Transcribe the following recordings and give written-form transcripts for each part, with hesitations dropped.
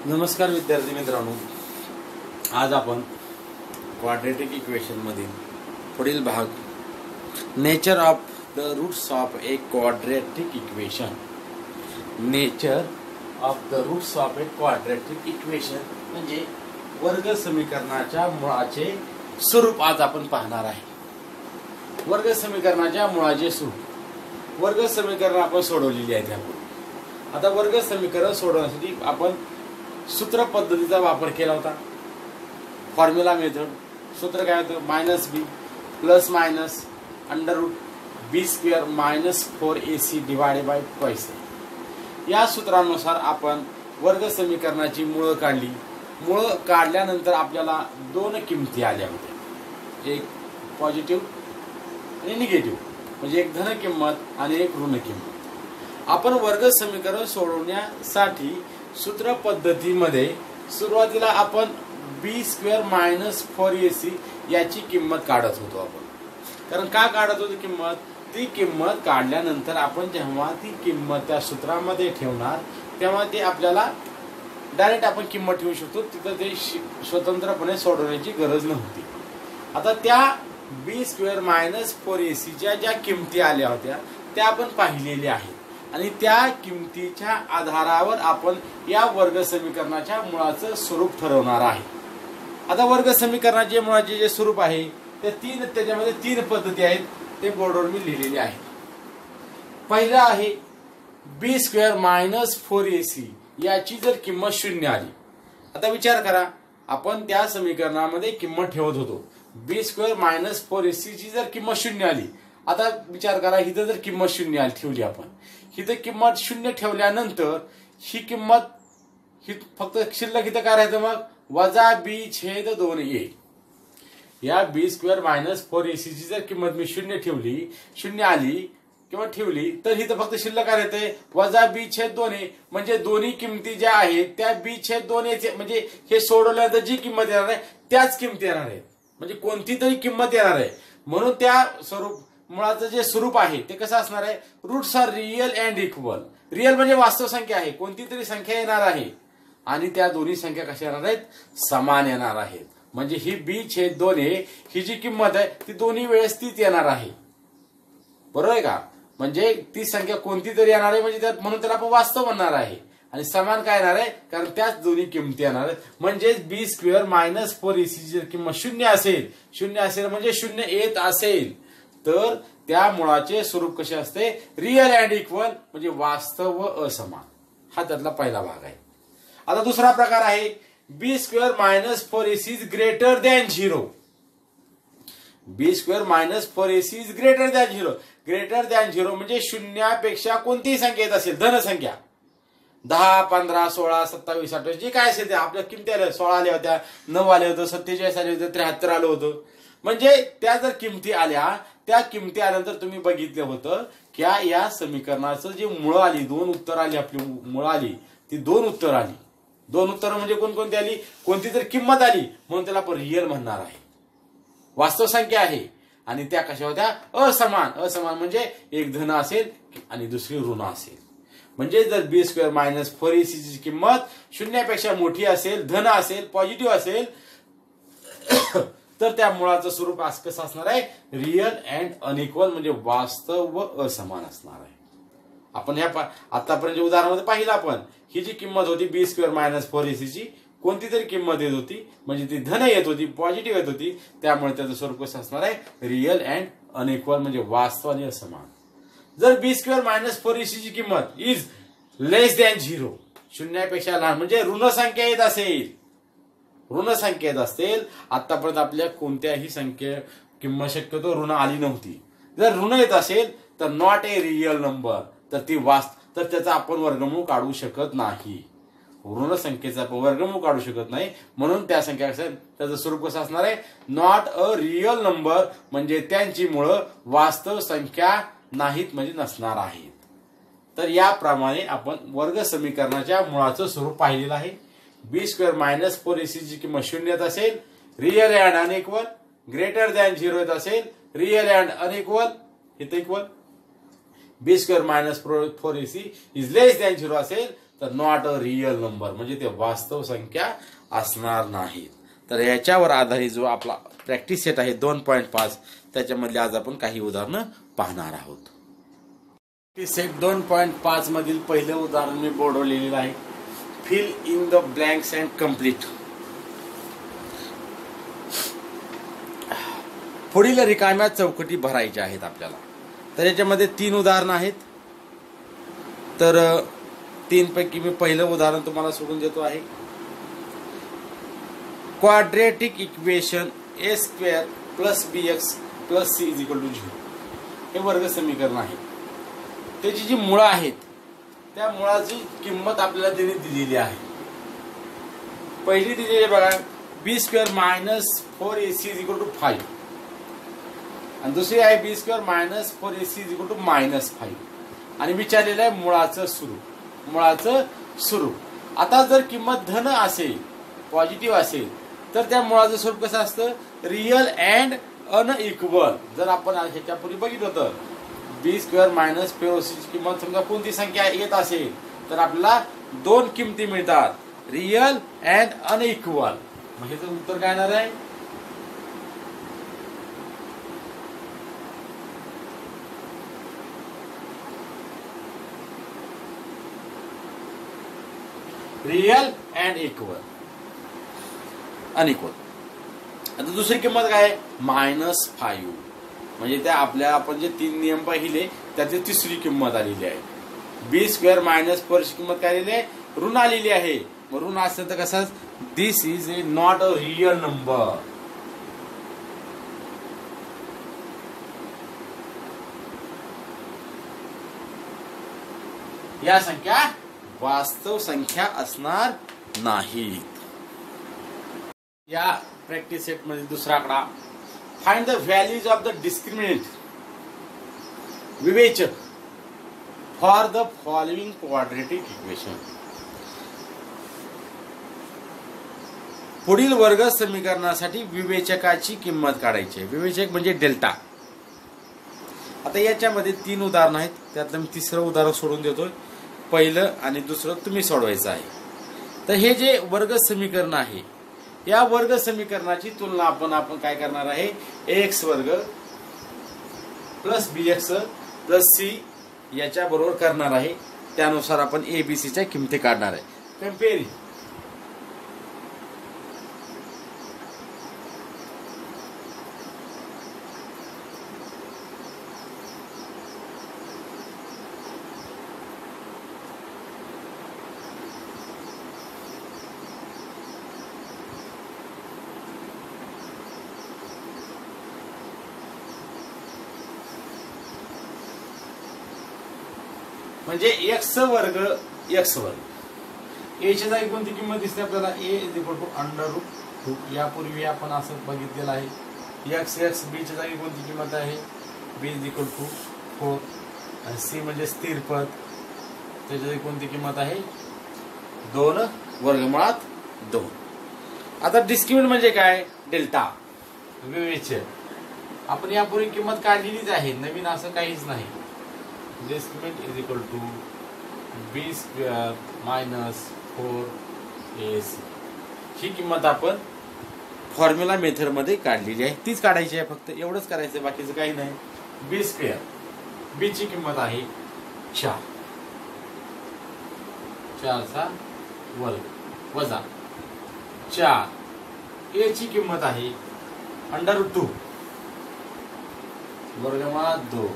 नमस्कार विद्यार्थी मित्रांनो, आज आपण क्वाड्रेटिक इक्वेशन मधील पुढील भाग nature of the roots of a quadratic equation म्हणजे वर्ग समीकरणाच्या मुळाचे स्वरूप आज आपण पाहणार आहे। वर्ग समीकरणाच्या मुळाचे स्वरूप, वर्ग समीकरण आपण सोडवलेली आहे त्यापूर्वी। आता वर्ग समीकरण सोडवण्यासाठी आपण सूत्र पद्धतीचा वापर केला होता। फॉर्म्युला मेथड सूत्र काय होतं, -b plus minus under root b square minus 4ac divided by twice. या सूत्रानुसार आपण वर्ग समीकरणाची मूळ काढली। मूळ काढल्यानंतर आपल्याला दोन किमती आल्या होत्या, एक पॉझिटिव्ह आणि निगेटिव्ह, म्हणजे एक धन किंमत आणि एक ऋण किंमत। आपण वर्ग समीकरण सोडवण्यासाठी सूत्र पद्धतीमध्ये सुरुवातीला आपण b स्क्वेअर मायनस 4ac याची किंमत काढत होतो आपण। कारण का काढत होतो किंमत, ती किंमत काढल्यानंतर आपण जेव्हा ती किंमत त्या सूत्रामध्ये ठेवणार तेव्हा ते आपल्याला डायरेक्ट आपण किंमत ठेवू शकतो, तिथं ते स्वतंत्रपणे सोडवण्याची गरज नव्हती। आता त्या b स्क्वेअर मायनस 4ac च्या ज्या किमती आल्या होत्या त्या आपण पाहिलेल्या आहेत आणि त्या किमतीच्या आधारावर आपण या वर्ग समीकरणाच्या मुळाचं स्वरूप ठरवणार आहे। आता वर्ग समीकरणाचे मुळाचे जे स्वरूप आहे ते त्याच्यामध्ये तीन पद्धती आहेत, ते बोर्डवर मी लिहिलेले आहे। पहिला आहे b स्क्वेअर मायनस 4ac याची जर किंमत शून्य आली। आता विचार करा, आपण त्या समीकरणामध्ये किंमत ठेवत होतो b स्क्वेअर मायनस 4ac ची जर किंमत शून्य आली। आता विचार करा, इथं जर किंमत शून्य ठेवली आपण, इथं किंमत शून्य ठेवल्यानंतर ही किंमत फक्त शिल्लक इथं काय राहतं, मग वजा b छेद 2a। या b स्क्वेअर मायनस 4ac ची जर किंमत मी शून्य आली किंवा ठेवली तर इथं फक्त शिल्लक काय राहते, वजा b छेद 2a। म्हणजे दोन्ही किमती ज्या आहेत त्या b छेद 2a म्हणजे हे सोडवल्यानंतर जी किंमत येणार आहे त्याच किमती येणार आहेत, म्हणजे कोणती तरी किंमत येणार आहे। म्हणून त्या स्वरूप मुळाचं जे स्वरूप आहे ते कसं असणार आहे, roots are real and equal. Real म्हणजे वास्तव संख्या आहे, कोणती तरी संख्या येणार आहे आणि त्या दोन्ही संख्या कशा येणार आहेत, समान येणार आहेत। म्हणजे ही b छेद 2a ही जी किंमत आहे ती दोन्ही वेळेस तीच येणार आहे, बरोबर आहे का। म्हणजे ती संख्या कोणती तरी येणार आहे, म्हणजे म्हणून त्याला आपण वास्तव म्हणणार आहे आणि समान काय येणार आहे, कारण त्याच दोन्ही किमती येणार आहेत। म्हणजे b स्क्वेअर मायनस 4ac ची जर किंमत शून्य असेल म्हणजे शून्य येत असेल तर त्या मुळाचे स्वरूप कसे असते, रिअल अँड इक्वल, म्हणजे वास्तव व असमान। हा त्यातला पहिला भाग आहे। आता दुसरा प्रकार आहे b square minus 4ac is greater than 0। b square minus 4ac is greater than 0। Greater than 0 म्हणजे शून्यापेक्षा कोणतीही संख्या येत असेल, धन संख्या 10, 15, 16, 27, 28 जे काय असेल ते आपल्या किमती आल्या, 16 आल्या होत्या, 9 आले होतं, 47 आले होते, 73 आलं होतं। म्हणजे त्या जर किमती आल्या, त्या किमती आल्यानंतर तुम्ही बघितलं होतं की या समीकरणाचं जे मूळ आली, दोन उत्तर आली, आपली मूळ आली ती दोन उत्तर आली। दोन उत्तर म्हणजे कोणकोणती आली, कोणती तरी किंमत आली, म्हणून त्याला आपण रिअल म्हणणार आहे, वास्तव संख्या आहे। आणि त्या कशा होत्या, असमान म्हणजे एक धन असेल आणि दुसरी ऋण असेल। म्हणजे जर b स्क्वेअर मायनस 4ac ची किंमत शून्यापेक्षा मोठी असेल, धन असेल, पॉझिटिव्ह असेल तर त्या मुळाचं स्वरूप कसं असणार आहे, रिअल अँड अनइक्वल, म्हणजे वास्तव व असमान असणार आहे। आपण ह्या आतापर्यंत उदाहरणामध्ये पाहिलं आपण, ही जी किंमत होती b स्क्वेअर मायनस 4ac ची कोणती तरी किंमत येत होती, म्हणजे ती धन येत होती, पॉझिटिव्ह येत होती, त्यामुळे त्याचं स्वरूप कसं असणार आहे, रिअल अँड अनइक्वल, म्हणजे वास्तव आणि असमान। जर b स्क्वेअर मायनस 4ac ची किंमत इज लेस दॅन 0, शून्यापेक्षा लहान, म्हणजे ऋण संख्या येत असेल, आतापर्यंत आपल्या कोणत्याही संख्ये किंमत शक्यतो ऋण आली नव्हती। जर ऋण येत असेल तर नॉट ए रिअल नंबर, तर त्याचा आपण वर्गमूळ काढू शकत नाही, ऋण संख्येचा आपण वर्गमूळ काढू शकत नाही। म्हणून त्या संख्या त्याचं स्वरूप कसं असणार आहे, नॉट अ रिअल नंबर, म्हणजे त्यांची मुळं वास्तव संख्या नाहीत, म्हणजे नसणार आहेत। तर याप्रमाणे आपण वर्ग समीकरणाच्या मुळाचं स्वरूप पाहिलेलं आहे। b स्क्वेअर मायनस 4ac ची किंमत शून्य येत असेल, real and unequal, greater than 0 येत असेल, रिअल अँड अनइक्वल, इथे equal, b square minus 4ac is less than 0 असेल तर नॉट अ रिअल नंबर, म्हणजे ते वास्तव संख्या असणार नाहीत. तर याच्यावर आधारित जो आपला प्रॅक्टिस सेट आहे 2.5, त्याच्यामधले आज आपण काही उदाहरणं पाहणार आहोत. प्रॅक्टिस सेट 2.5 मधील पहिले उदाहरण मी बोर्डवर लिहिलेलं आहे. Fill in the blanks and complete. पुढील रिकाम्या चौकटी भरायच्या आहेत आपल्याला. तर याच्यामध्ये 3 उदाहरणं आहेत. तर 3 पैकी मी पहिलं उदाहरण तुम्हाला सोडून देतो आहे. Quadratic equation a square plus bx plus c is equal to 0 हे वर्ग समीकरण आहे. त्याची जी मुळं आहेत त्या मुळाची किंमत आपल्याला त्यांनी दिलेली आहे. पहिली दिलेली आहे बघा, B square minus 4ac is equal to 5, आणि दुसरी आहे B square minus 4ac is equal to -5, आणि विचारलेलं आहे मुळाचं स्वरूप. आता जर किंमत धन असेल, पॉझिटिव्ह असेल, तर त्या मुळाचं स्वरूप कसं असतं, रिअल अँड अनइक्वल. जर आपण ह्याच्यापूर्वी बघितलं होतं, बी स्क्वेअर मायनस 4ac ची किंमत समजा कोणती संख्या येत असेल तर आपल्याला 2 किमती मिळतात, रिअल अँड अनइक्वल. मग ह्याचं उत्तर काय येणार आहे, रिअल अँड अनइक्वल. आता दुसरी किंमत काय आहे, -5, म्हणजे त्या आपल्या आपण जे 3 नियम पाहिले त्याची तिसरी किंमत आलेली आहे. बी स्क्वेअर मायनस 4 ची किंमत काय आलेली आहे, ऋण आलेली आहे. मग ऋण असेल तर कसं, this is a not a real number. या संख्या वास्तव संख्या असणार नाहीत. या प्रॅक्टिस सेट मध्ये दुसरा आकडा, find the values of the discriminant विवेचक for the following quadratic equation. पुढील वर्ग समीकरणासाठी विवेचकाची किंमत काढायची आहे. विवेचक म्हणजे डेल्टा. आता याच्यामध्ये 3 उदाहरणं आहेत, त्यातलं मी तिसरं उदाहरण सोडून देतोय. पहिलं आणि दुसरं तुम्ही सोडवायचं आहे. तर हे जे वर्ग समीकरण आहे, या वर्ग समीकरणाची तुलना आपण काय करणार आहे, ax वर्ग प्लस bx प्लस c याच्या बरोबर करणार आहे. त्यानुसार आपण abc च्या किमती काढणार आहे. कम्पेअरिंग. म्हणजे x वर्ग a च्या जागी कोणती किंमत दिसते आपल्याला, a इज इक्वल टू √2. यापूर्वी आपण असं बघितलेलं आहे. x b च्या जागी कोणती किंमत आहे, b इज इक्वल टू 4, आणि c म्हणजे स्थिर पद, त्याच्या जागी कोणती किंमत आहे, 2 वर्गमुळात 2. आता डिस्क्रिमिनंट म्हणजे काय, डेल्टा. विवेचक आपण यापूर्वी किंमत काढलेलीच आहे, नवीन असं काहीच नाही. Discriminant is equal to B square minus 4ac. ही किंमत आपण फॉर्म्युला मेथड मध्ये काढलेली आहे, तीच काढायची आहे. फक्त एवढंच करायचं, बाकीचं काही नाही. बी स्क्वेअर, बी ची किंमत आहे 4, 4 चा वर्ग वजा 4. a ची किंमत आहे √2 वर्गमुळात 2,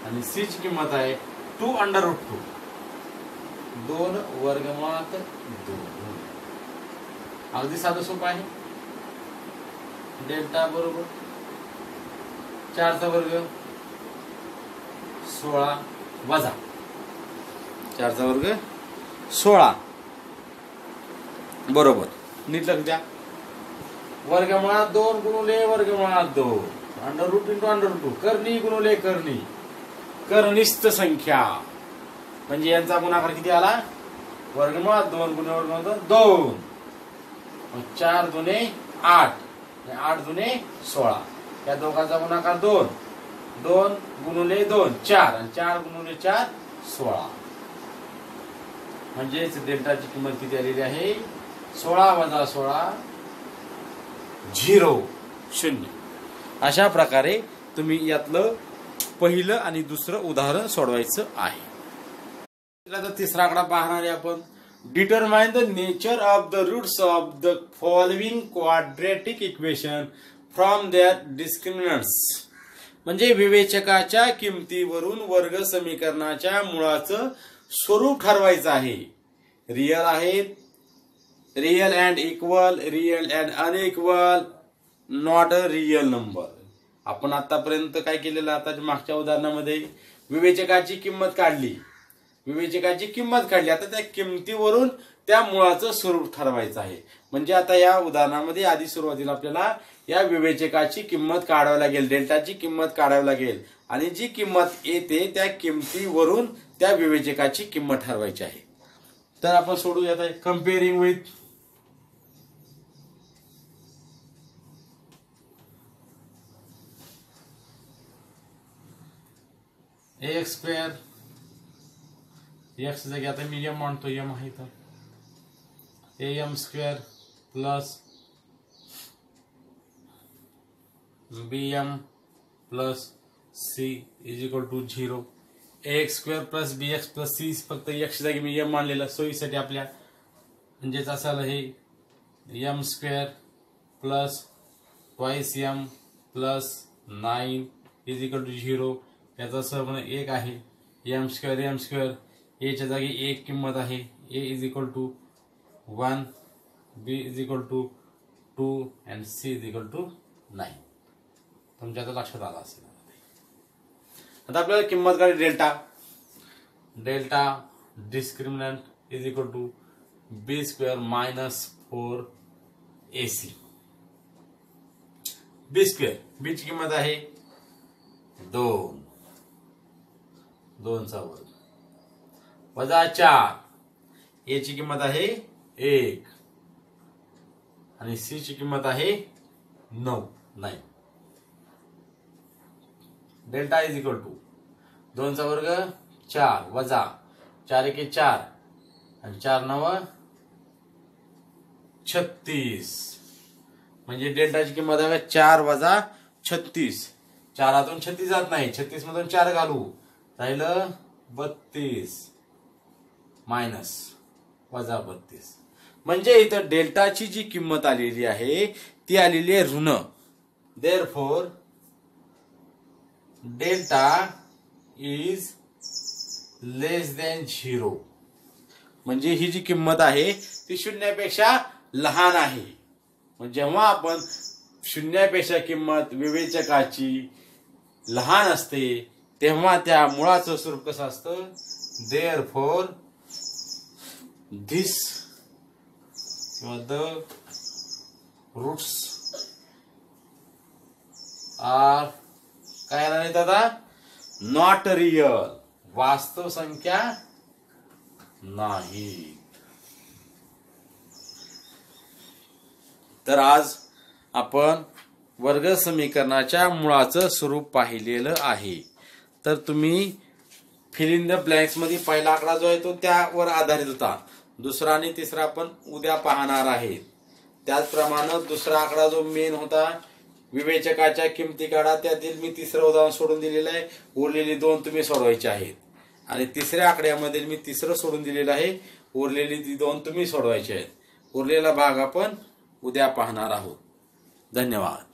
आणि c ची किंमत आहे 2 √2 2 वर्गमुळात 2. अगदी साधं सोपं आहे. डेल्टा बरोबर 4 चा वर्ग 16 वजा 4 चा वर्ग 16 बरोबर. नीट लक्ष द्या. वर्गमुळात 2 गुणुले वर्गमुळात 2, √2 कर्णी गुणुले कर्णी, कर्निष्ठ संख्या. म्हणजे यांचा गुणाकार किती आला, वर्गमुळात 2 गुणिले वर्गमुळात 2. 4 दुने 8, 8 दुने 16. या दोघांचा गुणाकार 2, 2 गुणिले 2 4, आणि 4 गुणिले 4 16. म्हणजेच डेल्टाची किंमत किती आलेली आहे 16 वजा 16 0 0. अशा प्रकारे तुम्ही यातलं पहिलं आणि दुसरं उदाहरण सोडवायचं आहे. आता तिसरा आकडा पाहणार आहे आपण. Determine the nature of the roots of the following quadratic equation from their discriminants. म्हणजे विवेचकाच्या किमतीवरून वर्ग समीकरणाच्या मुळाचं स्वरूप ठरवायचं आहे. रियल आहेत, real and equal, real and unequal, not a real number. आपण आतापर्यंत काय केलेलं, आता मागच्या उदाहरणामध्ये विवेचकाची किंमत काढली. आता त्या किमतीवरून त्या मुळाचं स्वरूप ठरवायचं आहे. म्हणजे आता या उदाहरणामध्ये आधी सुरुवातीला आपल्याला या विवेचकाची किंमत काढावी लागेल, डेल्टाची किंमत काढावी लागेल आणि जी किंमत येते त्या किमतीवरून त्या विवेचकाची किंमत ठरवायची आहे. तर आपण सोडूयात आहे. Comparing with x square, x जागी आता मी एम मानतो, एम आहे तर m square plus b m plus c is equal to 0. X square plus b x plus c, फक्त एक्स जागी मी एम मानलेलं सोयीसाठी आपल्या. म्हणजेच असं हे m square plus twice m plus 9 is equal to 0. याचा सर्व 1 आहे. एम स्क्वेअर एच्या जागी 1 किंमत आहे. A is equal to 1, B is equal to 2 and C is equal to 9. तुमच्या आता लक्षात आला असेल. आता आपल्याला किंमत काढायची delta discriminant is equal to B square minus 4ac. B square, B ची किंमत आहे 2 चा वर्ग वजा 4, ए ची किंमत आहे 1 आणि सी ची किंमत आहे 9. डेल्टा इज इक्वल टू 2 चा वर्ग 4 वजा 4 एके 4 आणि 4 9 36. म्हणजे डेल्टाची किंमत आहे 4 वजा 36. 4 36 जात नाही, 36 मधून 4 घालू, राहिलं 32 मायनस वजा 32. म्हणजे इथं डेल्टाची जी किंमत आलेली आहे ती आलेली आहे ऋण. Therefore delta is less than 0. म्हणजे ही जी किंमत आहे ती शून्यापेक्षा लहान आहे. जेव्हा आपण शून्यापेक्षा किंमत विवेचकाची लहान असते तेव्हा त्या मुळाचं स्वरूप कसं असतं. Therefore this the roots are काय नाही दादा, नॉट रियल, वास्तव संख्या नाही. तर आज आपण वर्ग समीकरणाच्या मुळाचं स्वरूप पाहिलेलं आहे. तर तुम्ही फिल इन द ब्लँक्स मध्ये पहिला आकडा जो आहे तो त्यावर आधारित होता. दुसरा आणि तिसरा आपण उद्या पाहणार आहे. त्याचप्रमाणे दुसरा आकडा जो मेन होता विवेचकाच्या किमती काढा, त्यातील मी तिसरं उदाहरण सोडून दिलेलं आहे. उरलेली 2 तुम्ही सोडवायचे आहेत. आणि तिसऱ्या आकड्यामध्ये मी तिसरं सोडून दिलेलं आहे. उरलेली ती 2 तुम्ही सोडवायचे आहेत. उरलेला भाग आपण उद्या पाहणार आहोत. धन्यवाद.